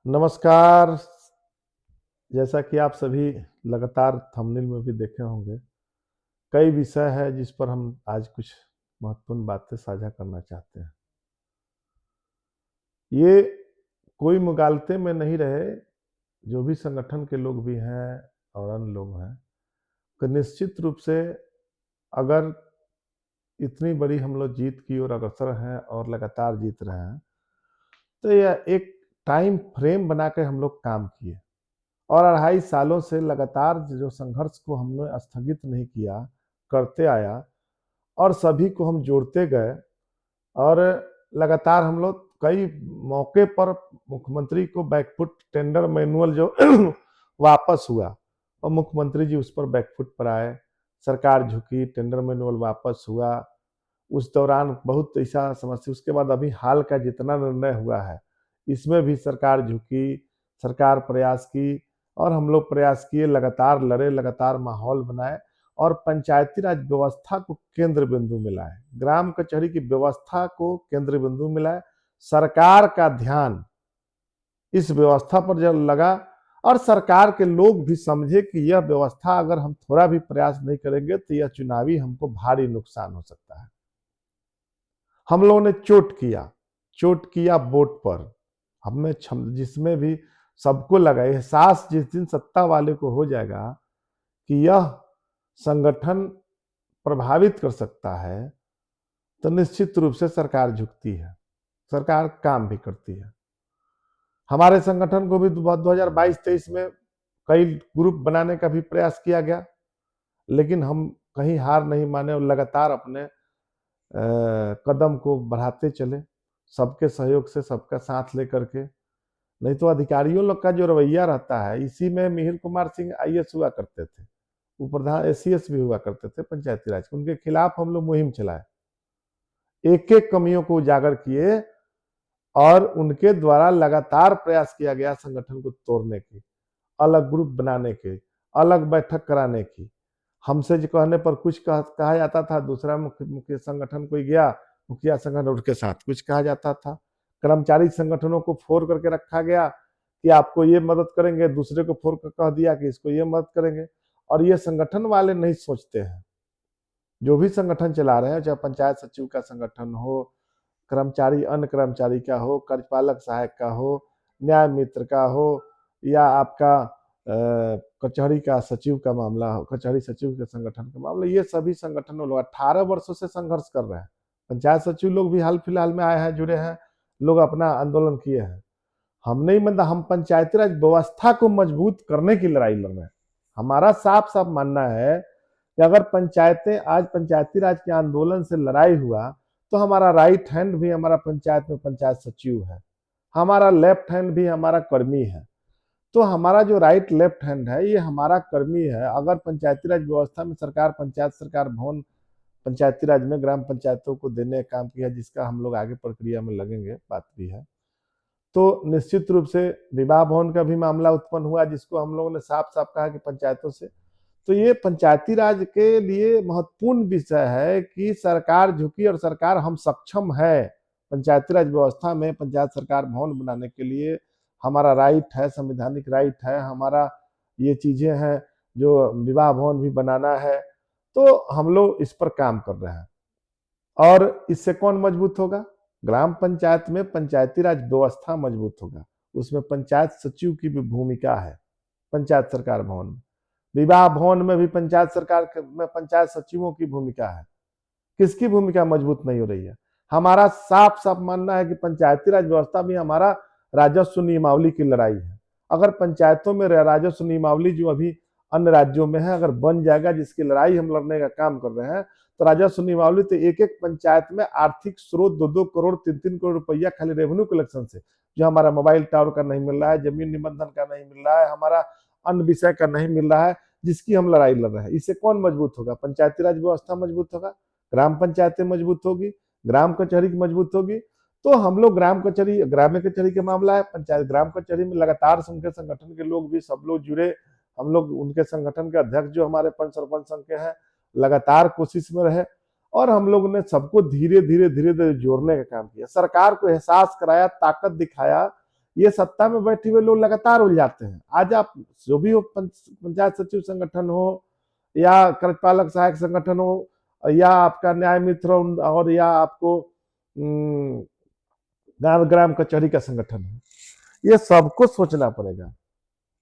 नमस्कार। जैसा कि आप सभी लगातार थंबनेल में भी देखे होंगे, कई विषय है जिस पर हम आज कुछ महत्वपूर्ण बातें साझा करना चाहते हैं। ये कोई मुगालते में नहीं रहे, जो भी संगठन के लोग भी हैं और अन्य लोग हैं, तो निश्चित रूप से अगर इतनी बड़ी हम लोग जीत की ओर अग्रसर हैं और लगातार जीत रहे हैं, तो यह एक टाइम फ्रेम बना के हम लोग काम किए और 2.5 सालों से लगातार जो संघर्ष को हमने स्थगित नहीं किया, करते आया और सभी को हम जोड़ते गए और लगातार हम लोग कई मौके पर मुख्यमंत्री को बैकफुट टेंडर मैनुअल जो वापस हुआ और मुख्यमंत्री जी उस पर बैकफुट पर आए, सरकार झुकी, टेंडर मैनुअल वापस हुआ। उस दौरान बहुत ऐसा समस्या, उसके बाद अभी हाल का जितना निर्णय हुआ है इसमें भी सरकार झुकी, सरकार प्रयास की और हम लोग प्रयास किए, लगातार लड़े, लगातार माहौल बनाए और पंचायती राज व्यवस्था को केंद्र बिंदु में लाए, ग्राम कचहरी की व्यवस्था को केंद्र बिंदु में लाए। सरकार का ध्यान इस व्यवस्था पर जब लगा और सरकार के लोग भी समझे कि यह व्यवस्था अगर हम थोड़ा भी प्रयास नहीं करेंगे तो यह चुनावी हमको भारी नुकसान हो सकता है। हम लोगों ने चोट किया वोट पर। हमने जिसमें भी सबको लगा, एहसास जिस दिन सत्ता वाले को हो जाएगा कि यह संगठन प्रभावित कर सकता है, तो निश्चित रूप से सरकार झुकती है, सरकार काम भी करती है। हमारे संगठन को भी 2022-23 में कई ग्रुप बनाने का भी प्रयास किया गया, लेकिन हम कहीं हार नहीं माने और लगातार अपने कदम को बढ़ाते चले, सबके सहयोग से, सबका साथ लेकर के। नहीं तो अधिकारियों लोग का जो रवैया रहता है, इसी में मिहिर कुमार सिंह आईएएस हुआ करते थे, उप प्रधान एसीएस भी हुआ करते थे पंचायती राज, उनके खिलाफ हम लोग मुहिम चलाए, एक एक कमियों को उजागर किए और उनके द्वारा लगातार प्रयास किया गया संगठन को तोड़ने की, अलग ग्रुप बनाने की, अलग बैठक कराने की। हमसे जो कहने पर कुछ कहा जाता था, दूसरा मुख्य संगठन कोई गया, मुखिया संगठन उनके साथ कुछ कहा जाता था। कर्मचारी संगठनों को फोड़ करके रखा गया कि आपको ये मदद करेंगे, दूसरे को फोड़ कर कह दिया कि इसको ये मदद करेंगे। और ये संगठन वाले नहीं सोचते हैं, जो भी संगठन चला रहे हैं, चाहे पंचायत सचिव का संगठन हो, कर्मचारी अन्य कर्मचारी का हो, कार्यपालक सहायक का हो, न्याय मित्र का हो, या आपका कचहरी का सचिव का मामला हो, कचहरी सचिव के संगठन का मामला, ये सभी संगठनों लोग 18 वर्षों से संघर्ष कर रहे हैं। पंचायत सचिव लोग भी हाल फिलहाल में आए हैं, जुड़े हैं, लोग अपना आंदोलन किए हैं। हम नहीं, मतलब हम पंचायती राज व्यवस्था को मजबूत करने की लड़ाई लड़ रहे हैं। हमारा साफ साफ मानना है कि अगर पंचायतें आज पंचायती राज के आंदोलन से लड़ाई हुआ, तो हमारा राइट हैंड भी हमारा पंचायत में पंचायत सचिव है, हमारा लेफ्ट हैंड भी हमारा कर्मी है। तो हमारा जो राइट लेफ्ट हैंड है ये हमारा कर्मी है। अगर पंचायती राज व्यवस्था में सरकार पंचायत सरकार भवन पंचायती राज में ग्राम पंचायतों को देने का काम किया, जिसका हम लोग आगे प्रक्रिया में लगेंगे, बात भी है, तो निश्चित रूप से विवाह भवन का भी मामला उत्पन्न हुआ, जिसको हम लोगों ने साफ साफ कहा कि पंचायतों से। तो ये पंचायती राज के लिए महत्वपूर्ण विषय है कि सरकार झुकी और सरकार हम सक्षम है पंचायती राज व्यवस्था में पंचायत सरकार भवन बनाने के लिए। हमारा राइट है, संवैधानिक राइट है हमारा, ये चीजें हैं जो विवाह भवन भी बनाना है, तो हम लोग इस पर काम कर रहे हैं। और इससे कौन मजबूत होगा? ग्राम पंचायत में पंचायती राज व्यवस्था मजबूत होगा, उसमें पंचायत सचिव की भी भूमिका है। पंचायत सरकार भवन में, विवाह भवन में भी पंचायत सरकार में पंचायत सचिवों की भूमिका है। किसकी भूमिका मजबूत नहीं हो रही है? हमारा साफ साफ मानना है कि पंचायती राज व्यवस्था भी हमारा राजस्व नियमावली की लड़ाई है। अगर पंचायतों में राजस्व नियमावली जो अभी अन्य राज्यों में है, अगर बन जाएगा, जिसकी लड़ाई हम लड़ने का काम कर रहे हैं, तो राजस्व नियमावली तो एक एक पंचायत में आर्थिक स्रोत 2-2 करोड़ 3-3 करोड़ रुपया खाली रेवेन्यू कलेक्शन से, जो हमारा मोबाइल टावर का नहीं मिल रहा है, जमीन निबंधन का नहीं मिल रहा है, हमारा अन्य विषय का नहीं मिल रहा है, जिसकी हम लड़ाई लड़ रहे हैं। इससे कौन मजबूत होगा? पंचायती राज व्यवस्था मजबूत होगा, ग्राम पंचायतें मजबूत होगी, ग्राम कचहरी मजबूत होगी। तो हम लोग ग्राम कचहरी का मामला है, पंचायत ग्राम कचहरी में लगातार उनके संगठन के लोग भी सब लोग जुड़े, हम लोग उनके संगठन के अध्यक्ष जो हमारे पंच सरपंच संघ के हैं, लगातार कोशिश में रहे और हम लोग ने सबको धीरे धीरे जोड़ने का काम किया, सरकार को एहसास कराया, ताकत दिखाया ये सत्ता में बैठे हुए लोग लगातार उलझाते हैं। आज आप जो भी हो, पंचायत सचिव संगठन हो या कार्यपालक सहायक संगठन हो या आपका न्याय मित्र और या आपको ग्राम कचहरी का संगठन है, ये सबको सोचना पड़ेगा।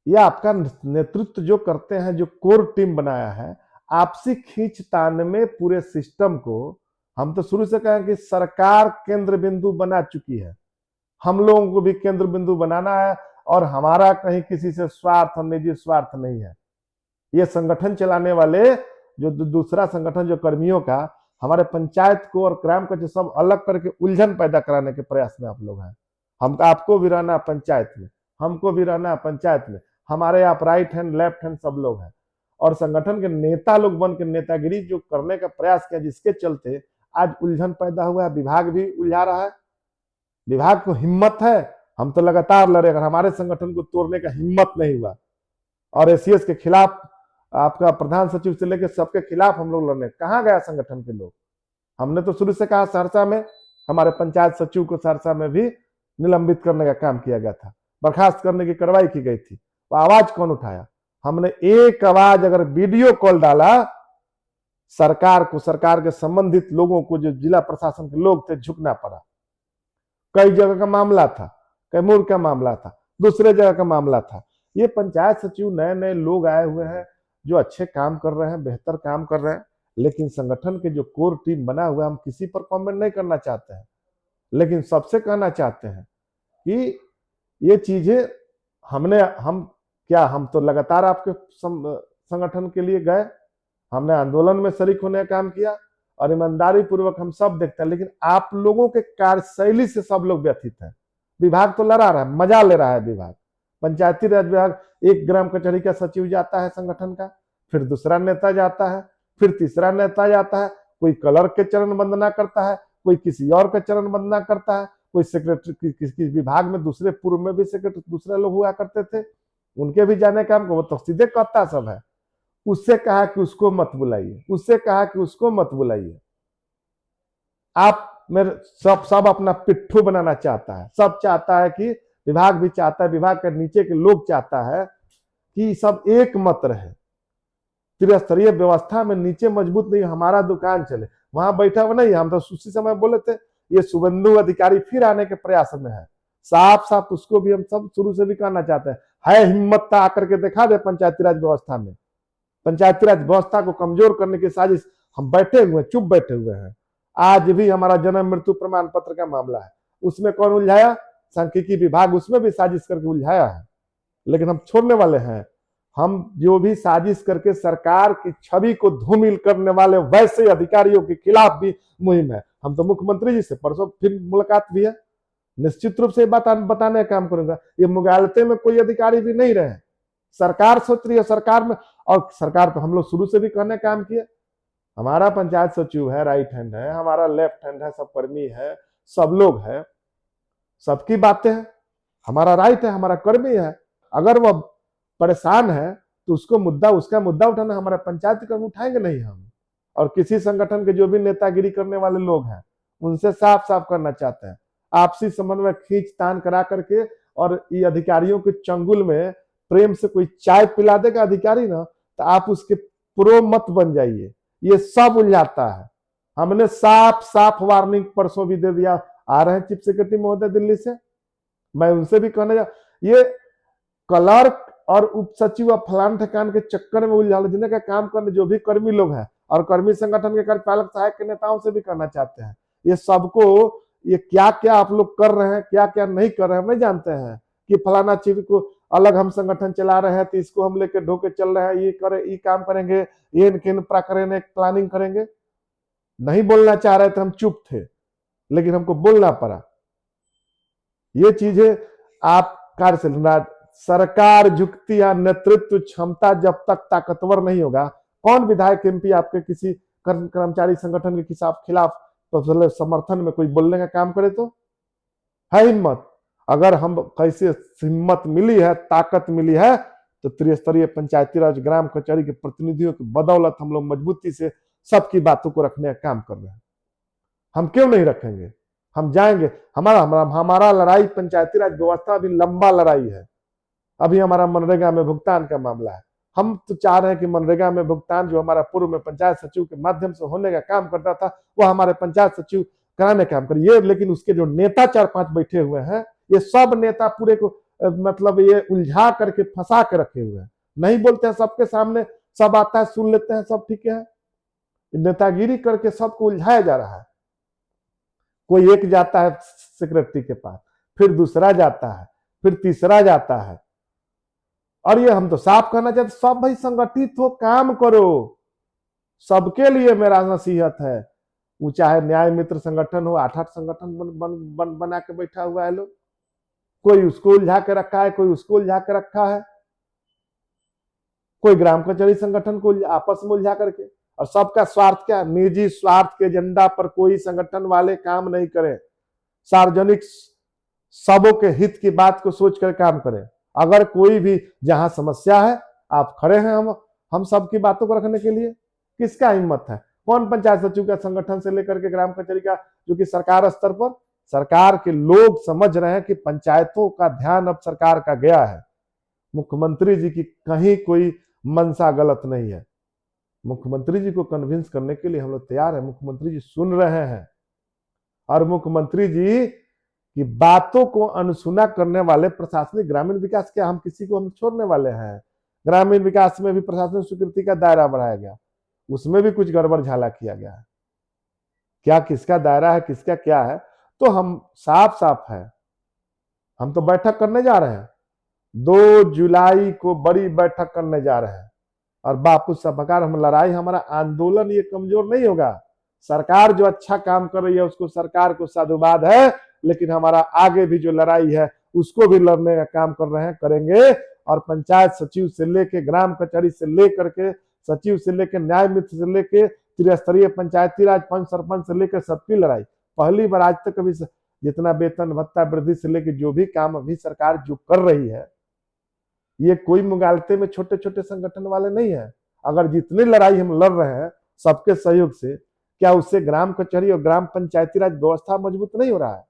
ये आपका नेतृत्व जो करते हैं, जो कोर टीम बनाया है, आपसी खींचतान में पूरे सिस्टम को, हम तो शुरू से कहें कि सरकार केंद्र बिंदु बना चुकी है, हम लोगों को भी केंद्र बिंदु बनाना है और हमारा कहीं किसी से स्वार्थ, निजी स्वार्थ नहीं है। ये संगठन चलाने वाले जो दूसरा संगठन जो कर्मियों का, हमारे पंचायत को और ग्राम को जो सब अलग करके उलझन पैदा कराने के प्रयास में आप लोग हैं। हम आपको भी रहना पंचायत में, हमको भी रहना पंचायत में, हमारे आप राइट हैंड लेफ्ट हैंड सब लोग हैं। और संगठन के नेता लोग बन के नेतागिरी जो करने का प्रयास किया, जिसके चलते आज उलझन पैदा हुआ है। विभाग भी उलझा रहा है, विभाग को हिम्मत है, हम तो लगातार लड़े, अगर हमारे संगठन को तोड़ने का हिम्मत नहीं हुआ और एसीएस के खिलाफ, आपका प्रधान सचिव से लेकर सबके खिलाफ हम लोग लड़ने, कहाँ गया संगठन के लोग? हमने तो शुरू से कहा, सहरसा में हमारे पंचायत सचिव को सहरसा में भी निलंबित करने का काम किया गया था, बर्खास्त करने की कार्रवाई की गई थी, वो आवाज कौन उठाया? हमने एक आवाज अगर वीडियो कॉल डाला सरकार को, सरकार के संबंधित लोगों को, जो जिला प्रशासन के लोग थे, झुकना पड़ा। कई जगह का मामला था, कैमूर का मामला था, दूसरे जगह का मामला था। ये पंचायत सचिव नए नए लोग आए हुए हैं जो अच्छे काम कर रहे हैं, बेहतर काम कर रहे हैं, लेकिन संगठन के जो कोर टीम बना हुआ है, हम किसी पर कमेंट नहीं करना चाहते हैं, लेकिन सबसे कहना चाहते हैं कि ये चीजें हम तो लगातार आपके संगठन के लिए गए, हमने आंदोलन में शरीक होने का काम किया और ईमानदारी पूर्वक हम सब देखते हैं, लेकिन आप लोगों के कार्यशैली से सब लोग व्यथित हैं। विभाग तो लड़ा रहा है, मजा ले रहा है विभाग, पंचायती राज विभाग। एक ग्राम कचहरी का सचिव जाता है संगठन का, फिर दूसरा नेता जाता है, फिर तीसरा नेता जाता है, कोई क्लर्क के चरण वंदना करता है, कोई किसी और के चरण वंदना करता है, कोई सेक्रेटरी, किसी विभाग में दूसरे पूर्व में भी सेक्रेटरी दूसरे लोग हुआ करते थे, उनके भी जाने का हमको, वो तो सीधे कहता सब है। उससे कहा कि उसको मत बुलाइए, उससे कहा कि उसको मत बुलाइए। आप मेरे सब अपना पिट्ठू बनाना चाहता है, सब चाहता है कि विभाग भी चाहता है, विभाग के नीचे के लोग चाहता है कि सब एक मत रहे, त्रिस्तरीय व्यवस्था में नीचे मजबूत नहीं, हमारा दुकान चले। वहां बैठा हुआ नहीं, हम तो उसी समय बोले थे ये शुभेंदु अधिकारी फिर आने के प्रयास में है, साफ साफ उसको भी हम सब शुरू से भी कहना चाहते हैं, है हिम्मत आकर के दिखा दे पंचायती राज व्यवस्था में, पंचायती राज व्यवस्था को कमजोर करने की साजिश। हम बैठे हुए, चुप बैठे हुए हैं। आज भी हमारा जन्म मृत्यु प्रमाण पत्र का मामला है, उसमें कौन उलझाया? सांख्यिकी विभाग, उसमें भी साजिश करके उलझाया है, लेकिन हम छोड़ने वाले हैं। हम जो भी साजिश करके सरकार की छवि को धूमिल करने वाले वैसे अधिकारियों के खिलाफ भी मुहिम है। हम तो मुख्यमंत्री जी से परसों फिर मुलाकात भी है, निश्चित रूप से बताने का काम करूंगा। ये मुगालते में कोई अधिकारी भी नहीं रहे, सरकार सोच रही है, सरकार में, और सरकार तो हम लोग शुरू से भी कहने का काम किया, हमारा पंचायत सचिव है, राइट हैंड है, हमारा लेफ्ट हैंड है, सब कर्मी है, सब लोग है, सबकी बातें हैं, हमारा राइट है, हमारा कर्मी है। अगर वह परेशान है तो उसका मुद्दा उठाना, हमारा पंचायत कर्मी उठाएंगे नहीं हम। और किसी संगठन के जो भी नेतागिरी करने वाले लोग हैं, उनसे साफ साफ करना चाहते हैं, आपसी संबंध में खींचतान करा करके, और ये अधिकारियों के चंगुल में प्रेम से कोई चाय पिला देगा अधिकारी ना, तो आप उसके प्रो मत बन जाइए, ये सब उलझाता है। हमने साफ साफ वार्निंग परसों भी दे दिया, आ रहे हैं चीफ सेक्रेटरी महोदय दिल्ली से, मैं उनसे भी कहने ये क्लर्क और उप सचिव और फलान ठिकान के चक्कर में उलझने का काम करने जो भी कर्मी लोग हैं, और कर्मी संगठन के कार्यपालक सहायक के नेताओं से भी कहना चाहते हैं, ये सबको, ये क्या क्या आप लोग कर रहे हैं, क्या क्या नहीं कर रहे हैं, हम नहीं जानते हैं कि फलाना चीज को अलग हम संगठन चला रहे हैं तो इसको हम लेकर ढोके चल रहे हैं, ये काम करेंगे, ये प्रकरण प्लानिंग करेंगे। नहीं बोलना चाह रहे थे, हम चुप थे, लेकिन हमको बोलना पड़ा। ये चीजें आप कार्य से, सरकार झुकती है, नेतृत्व क्षमता जब तक ताकतवर नहीं होगा, कौन विधायक एमपी आपके किसी कर्मचारी संगठन के खिलाफ तो समर्थन में कोई बोलने का काम करे तो है हिम्मत? अगर हम कैसे हिम्मत मिली है, ताकत मिली है, तो त्रिस्तरीय पंचायती राज ग्राम कचहरी के प्रतिनिधियों की बदौलत हम लोग मजबूती से सबकी बातों को रखने का काम कर रहे हैं। हम क्यों नहीं रखेंगे? हम जाएंगे। हमारा हमारा हमारा लड़ाई पंचायती राज व्यवस्था अभी लंबा लड़ाई है। अभी हमारा मनरेगा में भुगतान का मामला है। हम तो चाह रहे हैं कि मनरेगा में भुगतान जो हमारा पूर्व में पंचायत सचिव के माध्यम से होने का काम करता था, वो हमारे पंचायत सचिव कराने का काम करिए। लेकिन उसके जो नेता 4-5 बैठे हुए हैं, ये सब नेता पूरे को मतलब ये उलझा करके फंसा के रखे हुए हैं। नहीं बोलते हैं सबके सामने, सब आता है सुन लेते हैं, सब ठीक है। नेतागिरी करके सबको उलझाया जा रहा है। कोई एक जाता है सेक्रेटरी के पास, फिर दूसरा जाता है, फिर तीसरा जाता है। और ये हम तो साफ कहना चाहते, सब भाई संगठित हो, काम करो। सबके लिए मेरा नसीहत है। वो चाहे न्याय मित्र संगठन हो, 8-8 संगठन बना के बैठा हुआ है लोग। कोई उसको उलझा के रखा है, कोई उसको उलझा के रखा है, कोई ग्राम कचहरी संगठन को आपस में उलझा करके। और सबका स्वार्थ क्या? निजी स्वार्थ के एजेंडा पर कोई संगठन वाले काम नहीं करें। सार्वजनिक सबों के हित की बात को सोचकर काम करें। अगर कोई भी जहां समस्या है, आप खड़े हैं हम सबकी बातों को रखने के लिए। किसका हिम्मत है? कौन पंचायत सचिव का संगठन से लेकर के ग्राम कचहरी का, जो कि सरकार स्तर पर सरकार के लोग समझ रहे हैं कि पंचायतों का ध्यान अब सरकार का गया है। मुख्यमंत्री जी की कहीं कोई मंशा गलत नहीं है। मुख्यमंत्री जी को कन्विंस करने के लिए हम लोग तैयार हैं। मुख्यमंत्री जी सुन रहे हैं और मुख्यमंत्री जी की बातों को अनसुना करने वाले प्रशासनिक ग्रामीण विकास क्या हम किसी को हम छोड़ने वाले हैं? ग्रामीण विकास में भी प्रशासनिक स्वीकृति का दायरा बढ़ाया गया, उसमें भी कुछ गड़बड़ झाला किया गया है। क्या किसका दायरा है, किसका क्या है, तो हम साफ साफ है। हम तो बैठक करने जा रहे हैं, 2 जुलाई को बड़ी बैठक करने जा रहे हैं। और बापू सभागार हम लड़ाई, हमारा आंदोलन ये कमजोर नहीं होगा। सरकार जो अच्छा काम कर रही है उसको सरकार को साधुवाद है, लेकिन हमारा आगे भी जो लड़ाई है उसको भी लड़ने का काम कर रहे हैं, करेंगे। और पंचायत सचिव से लेके ग्राम कचहरी से लेकर के सचिव से लेके न्याय मित्र से लेके त्रिस्तरीय पंचायती राज पंच सरपंच से लेकर सबकी लड़ाई। पहली बार आज तक कभी जितना वेतन भत्ता वृद्धि से लेकर जो भी काम अभी सरकार जो कर रही है, ये कोई मुगालते में छोटे छोटे संगठन वाले नहीं है। अगर जितनी लड़ाई हम लड़ रहे हैं सबके सहयोग से, क्या उससे ग्राम कचहरी और ग्राम पंचायती राज व्यवस्था मजबूत नहीं हो रहा है?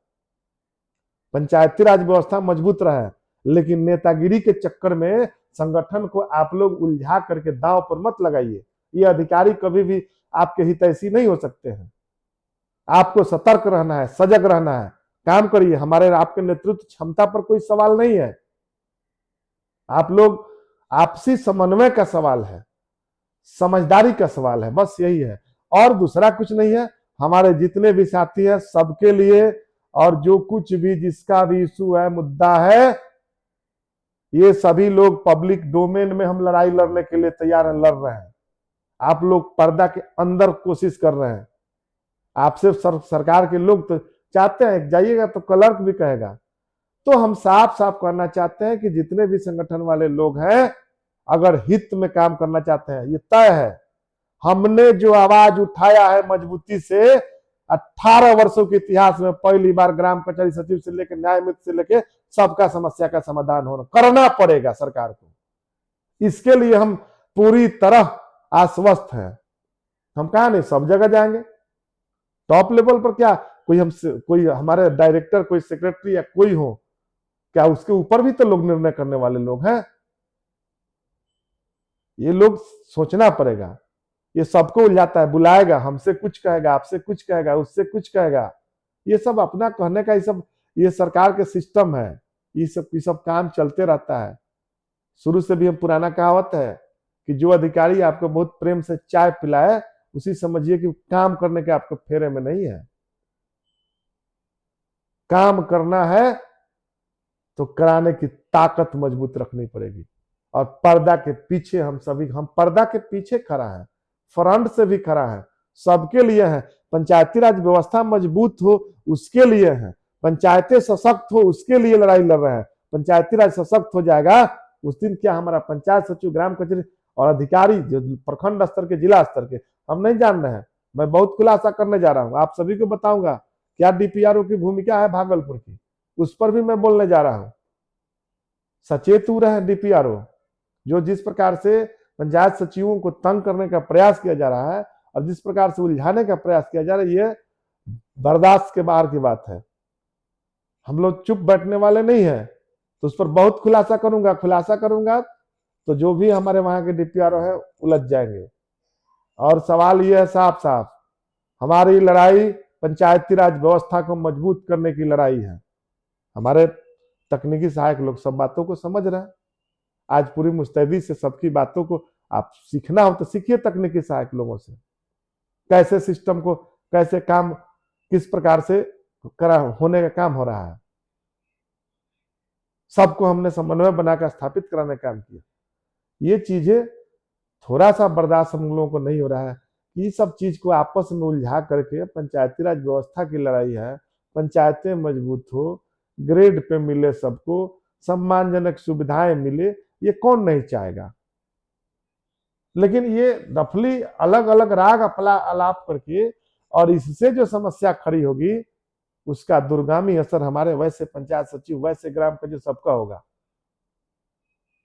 पंचायती राज व्यवस्था मजबूत रहा है, लेकिन नेतागिरी के चक्कर में संगठन को आप लोग उलझा करके दांव पर मत लगाइए। ये अधिकारी कभी भी आपके हितैषी नहीं हो सकते हैं। आपको सतर्क रहना है, सजग रहना है, काम करिए। हमारे आपके नेतृत्व क्षमता पर कोई सवाल नहीं है। आप लोग आपसी समन्वय का सवाल है, समझदारी का सवाल है, बस यही है, और दूसरा कुछ नहीं है। हमारे जितने भी साथी हैं सबके लिए, और जो कुछ भी जिसका भी इशू है, मुद्दा है, ये सभी लोग पब्लिक डोमेन में हम लड़ाई लड़ने के लिए तैयार हैं, लड़ रहे हैं। आप लोग पर्दा के अंदर कोशिश कर रहे हैं। आपसे सरकार के लोग तो चाहते हैं, जाइएगा तो क्लर्क भी कहेगा। तो हम साफ साफ कहना चाहते हैं कि जितने भी संगठन वाले लोग हैं, अगर हित में काम करना चाहते हैं, ये तय है। हमने जो आवाज उठाया है मजबूती से, 18 वर्षों के इतिहास में पहली बार ग्राम कचहरी सचिव से लेकर न्याय मित्र से लेकर सबका समस्या का समाधान होना करना पड़ेगा सरकार को। इसके लिए हम पूरी तरह आश्वस्त हैं। हम कहा नहीं, सब जगह जाएंगे। टॉप लेवल पर क्या कोई हमारे डायरेक्टर, कोई सेक्रेटरी या कोई हो, क्या उसके ऊपर भी तो लोग निर्णय करने वाले लोग हैं? ये लोग सोचना पड़ेगा। ये सबको उलझाता है, बुलाएगा, हमसे कुछ कहेगा, आपसे कुछ कहेगा, उससे कुछ कहेगा। ये सब अपना कहने का, ये सरकार के सिस्टम है। ये सब काम चलते रहता है। शुरू से भी हम पुराना कहावत है कि जो अधिकारी आपको बहुत प्रेम से चाय पिलाए, उसी समझिए कि काम करने के आपको फेरे में नहीं है। काम करना है तो कराने की ताकत मजबूत रखनी पड़ेगी। और पर्दा के पीछे हम पर्दा के पीछे खड़ा है, फ्रंट से भी खड़ा है, सबके लिए है। पंचायती राज व्यवस्था मजबूत हो उसके लिए है, पंचायतें सशक्त हो उसके लिए लड़ाई लड़ रहे हैं। पंचायती राज सशक्त हो जाएगा उस दिन क्या हमारा पंचायत सचिव, ग्राम कचहरी और अधिकारी जो प्रखंड स्तर के, जिला स्तर के, हम नहीं जान रहे हैं। मैं बहुत खुलासा करने जा रहा हूं, आप सभी को बताऊंगा क्या डीपीआरओ की भूमिका है भागलपुर की, उस पर भी मैं बोलने जा रहा हूं। सचेत हो रहे हैं डीपीआरओ, जो जिस प्रकार से पंचायत सचिवों को तंग करने का प्रयास किया जा रहा है और जिस प्रकार से उलझाने का प्रयास किया जा रहा है, ये बर्दाश्त के बाहर की बात है। हम लोग चुप बैठने वाले नहीं है, तो उस पर बहुत खुलासा करूंगा तो जो भी हमारे वहां के डीपीआरओ है उलझ जाएंगे। और सवाल ये है साफ साफ, हमारी लड़ाई पंचायती राज व्यवस्था को मजबूत करने की लड़ाई है। हमारे तकनीकी सहायक लोग सब बातों को समझ रहे हैं। आज पूरी मुस्तैदी से सबकी बातों को आप सीखना हो तो सीखिए तकनीकी सहायक लोगों से, कैसे सिस्टम को, कैसे काम किस प्रकार से करा होने का काम हो रहा है। सबको हमने समन्वय बनाकर स्थापित कराने का काम किया। ये चीजें थोड़ा सा बर्दाश्त हम लोगों को नहीं हो रहा है कि ये सब चीज को आपस में उलझा करके पंचायती राज व्यवस्था की लड़ाई है। पंचायतें मजबूत हो, ग्रेड पे मिले सबको, सम्मानजनक सुविधाएं मिले, ये कौन नहीं चाहेगा। लेकिन ये रफली अलग अलग राग अपला अलाप करके और इससे जो समस्या खड़ी होगी उसका दुर्गामी असर हमारे वैसे पंचायत सचिव, वैसे ग्राम का जो सबका होगा।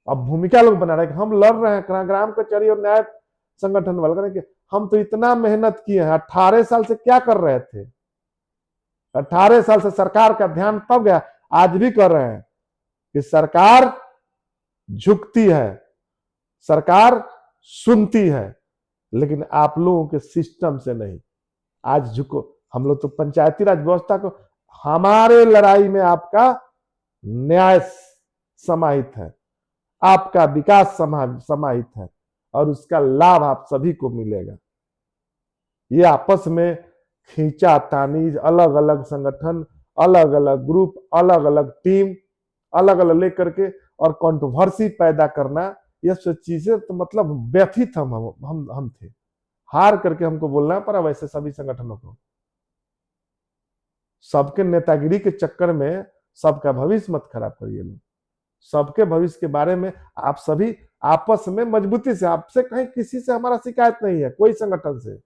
अब भूमिका लोग बना रहे हैं कि हम लड़ रहे हैं ग्राम कचहरी और न्याय संगठन वाले करें कि हम तो इतना मेहनत किए हैं, 18 साल से क्या कर रहे थे। 18 साल से सरकार का ध्यान तब गया, आज भी कर रहे हैं कि सरकार झुकती है, सरकार सुनती है, लेकिन आप लोगों के सिस्टम से नहीं। आज झुको, हम लोग तो पंचायती राज व्यवस्था को, हमारे लड़ाई में आपका न्याय समाहित है, आपका विकास समाहित है और उसका लाभ आप सभी को मिलेगा। ये आपस में खींचा तानी, अलग अलग संगठन, अलग अलग ग्रुप, अलग अलग टीम, अलग अलग लेकर के और कंट्रोवर्सी पैदा करना, ये सब चीजें तो मतलब व्यथित हम थे। हार करके हमको बोलना पड़ा वैसे सभी संगठनों को। सबके नेतागिरी के चक्कर में सबका भविष्य मत खराब करिए लोग। सबके भविष्य के बारे में आप सभी आपस में मजबूती से, आपसे कहीं किसी से हमारा शिकायत नहीं है, कोई संगठन से,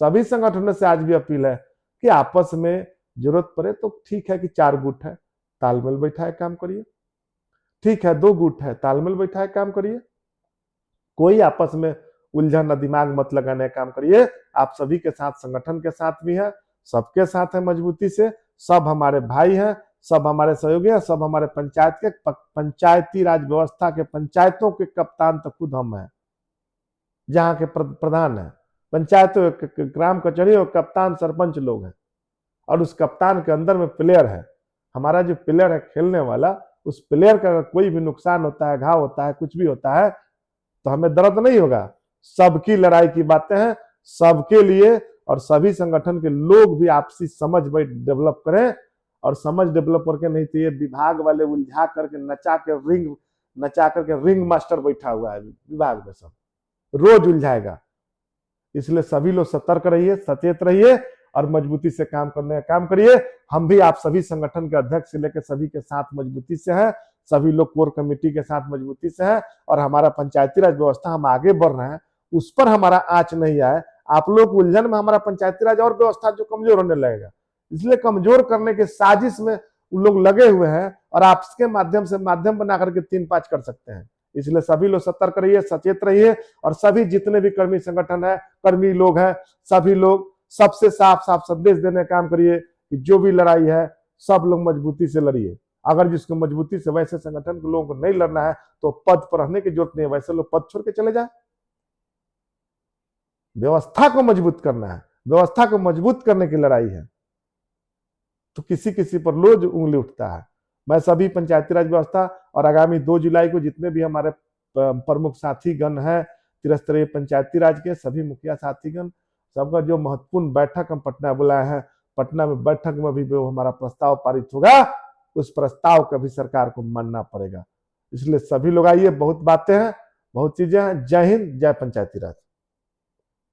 सभी संगठनों से आज भी अपील है कि आपस में जरूरत पड़े तो ठीक है कि 4 गुट है, तालमेल बैठाए काम करिए। ठीक है 2 गुट है, तालमेल बैठाए काम करिए। कोई आपस में उलझन न दिमाग मत लगाने काम करिए। आप सभी के साथ, संगठन के साथ भी है, सबके साथ है मजबूती से। सब हमारे भाई हैं, सब हमारे सहयोगी हैं, सब हमारे पंचायत के, पंचायती राज व्यवस्था के पंचायतों के कप्तान तो खुद हम हैं, जहाँ के प्रधान है पंचायतों ग्राम कचहरी और कप्तान सरपंच लोग हैं। और उस कप्तान के अंदर में प्लेयर है, हमारा जो प्लेयर है खेलने वाला, उस प्लेयर का अगर कोई भी नुकसान होता है, घाव होता है, कुछ भी होता है तो हमें दर्द नहीं होगा। सबकी लड़ाई की बातें हैं, सबके लिए। और सभी संगठन के लोग भी आपसी समझ डेवलप करें, और समझ डेवलप करके नहीं तो ये विभाग वाले उलझा करके नचा करके रिंग मास्टर बैठा हुआ है विभाग में, सब रोज उलझाएगा। इसलिए सभी लोग सतर्क रहिए, सचेत रहिए और मजबूती से काम करने का काम करिए। हम भी आप सभी संगठन के अध्यक्ष से लेकर सभी के साथ मजबूती से हैं, सभी लोग कोर कमेटी के साथ मजबूती से हैं। और हमारा पंचायती राज व्यवस्था हम आगे बढ़ रहे हैं, उस पर हमारा आंच नहीं आए। आप लोग उलझन में हमारा पंचायती राज और व्यवस्था जो कमजोर होने लगेगा, इसलिए कमजोर करने के साजिश में उन लोग लगे हुए हैं और आपके माध्यम से माध्यम बना करके 3-5 कर सकते हैं। इसलिए सभी लोग सतर्क रहिए, सचेत रहिए। और सभी जितने भी कर्मी संगठन है, कर्मी लोग हैं, सभी लोग सबसे साफ साफ संदेश देने का काम करिए कि जो भी लड़ाई है सब लोग मजबूती से लड़िए। अगर जिसको मजबूती से, वैसे संगठन के लोगों को नहीं लड़ना है तो पद पर रहने की जरूरत नहीं है, वैसे लोग पद छोड़ के चले जाए। व्यवस्था को मजबूत करना है, व्यवस्था को मजबूत करने की लड़ाई है। तो किसी किसी पर रोज उंगली उठता है। मैं सभी पंचायती राज व्यवस्था और आगामी 2 जुलाई को जितने भी हमारे प्रमुख साथीगण हैं त्रिस्तरीय पंचायती राज के, सभी मुखिया साथीगण, सबका जो महत्वपूर्ण बैठक हम पटना बुलाए हैं, पटना में बैठक में भी जो हमारा प्रस्ताव पारित होगा, उस प्रस्ताव का भी सरकार को मानना पड़ेगा। इसलिए सभी लोग आइए, बहुत बातें हैं, बहुत चीजें हैं। जय हिंद, जय पंचायती राज।